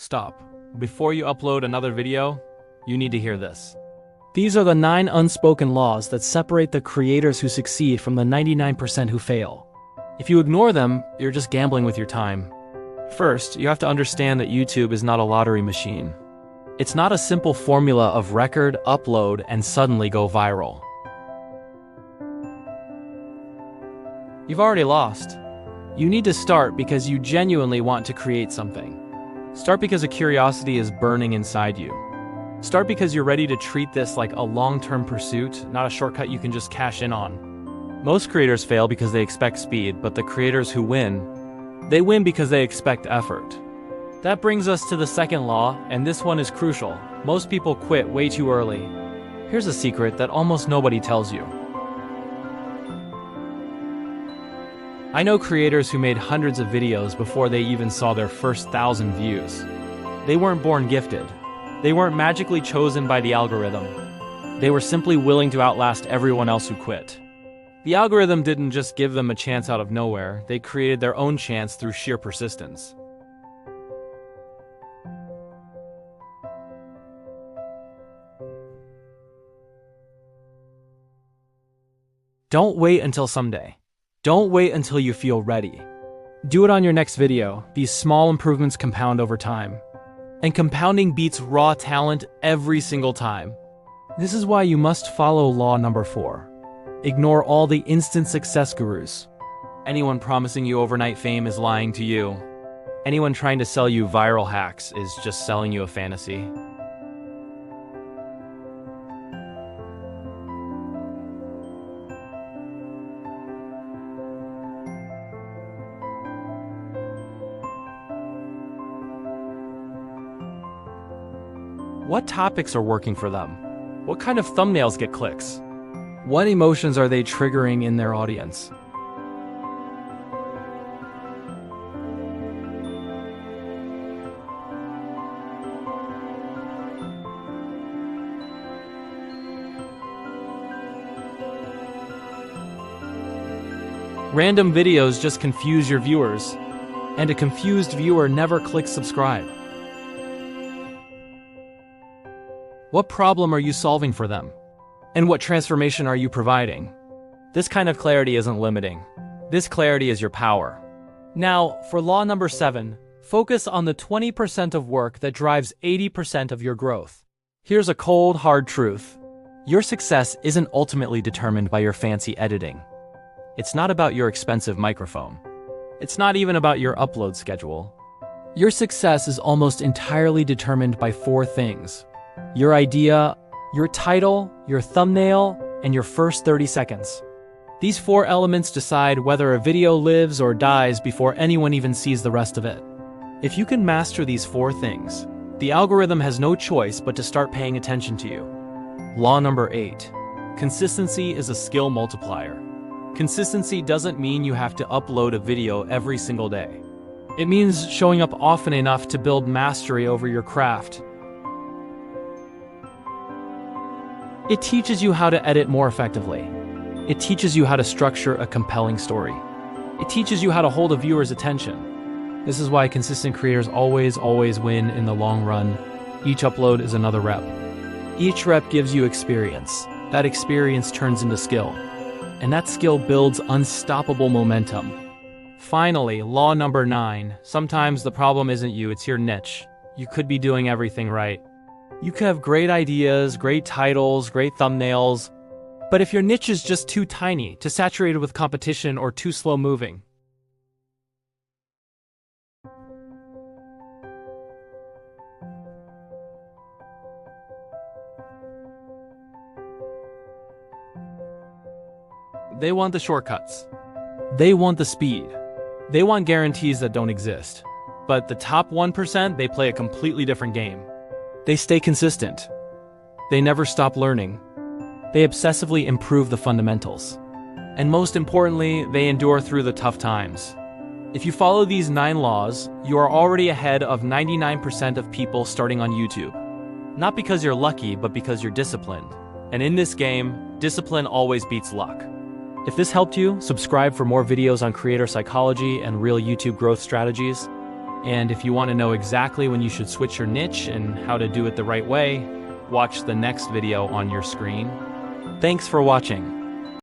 Stop. Before you upload another video, you need to hear this. These are the 9 unspoken laws that separate the creators who succeed from the 99% who fail. If you ignore them, you're just gambling with your time. First, you have to understand that YouTube is not a lottery machine. It's not a simple formula of record, upload, and suddenly go viral. You've already lost. You need to start because you genuinely want to create something. Start because a curiosity is burning inside you. Start because you're ready to treat this like a long-term pursuit, not a shortcut you can just cash in on. Most creators fail because they expect speed, but the creators who win, they win because they expect effort. That brings us to the second law, and this one is crucial. Most people quit way too early. Here's a secret that almost nobody tells you. I know creators who made hundreds of videos before they even saw their first 1,000 views. They weren't born gifted. They weren't magically chosen by the algorithm. They were simply willing to outlast everyone else who quit. The algorithm didn't just give them a chance out of nowhere, they created their own chance through sheer persistence. Don't wait until someday. Don't wait until you feel ready. Do it on your next video. These small improvements compound over time. And compounding beats raw talent every single time. This is why you must follow law number 4. Ignore all the instant success gurus. Anyone promising you overnight fame is lying to you. Anyone trying to sell you viral hacks is just selling you a fantasy. What topics are working for them? What kind of thumbnails get clicks? What emotions are they triggering in their audience? Random videos just confuse your viewers, and a confused viewer never clicks subscribe. What problem are you solving for them? And what transformation are you providing? This kind of clarity isn't limiting. This clarity is your power. Now, for law number 7, focus on the 20% of work that drives 80% of your growth. Here's a cold, hard truth. Your success isn't ultimately determined by your fancy editing. It's not about your expensive microphone. It's not even about your upload schedule. Your success is almost entirely determined by 4 things. Your idea, your title, your thumbnail, and your first 30 seconds. These 4 elements decide whether a video lives or dies before anyone even sees the rest of it. If you can master these 4 things, the algorithm has no choice but to start paying attention to you. Law number 8. Consistency is a skill multiplier. Consistency doesn't mean you have to upload a video every single day. It means showing up often enough to build mastery over your craft. It teaches you how to edit more effectively. It teaches you how to structure a compelling story. It teaches you how to hold a viewer's attention. This is why consistent creators always win in the long run. Each upload is another rep. Each rep gives you experience. That experience turns into skill. And that skill builds unstoppable momentum. Finally, law number 9. Sometimes the problem isn't you, it's your niche. You could be doing everything right. You could have great ideas, great titles, great thumbnails, but if your niche is just too tiny, too saturated with competition, or too slow moving, they want the shortcuts. They want the speed. They want guarantees that don't exist. But the top 1%, they play a completely different game. They stay consistent. They never stop learning. They obsessively improve the fundamentals. And most importantly, they endure through the tough times. If you follow these 9 laws, you are already ahead of 99% of people starting on YouTube. Not because you're lucky, but because you're disciplined. And in this game, discipline always beats luck. If this helped you, subscribe for more videos on creator psychology and real YouTube growth strategies. And if you want to know exactly when you should switch your niche and how to do it the right way, watch the next video on your screen. Thanks for watching.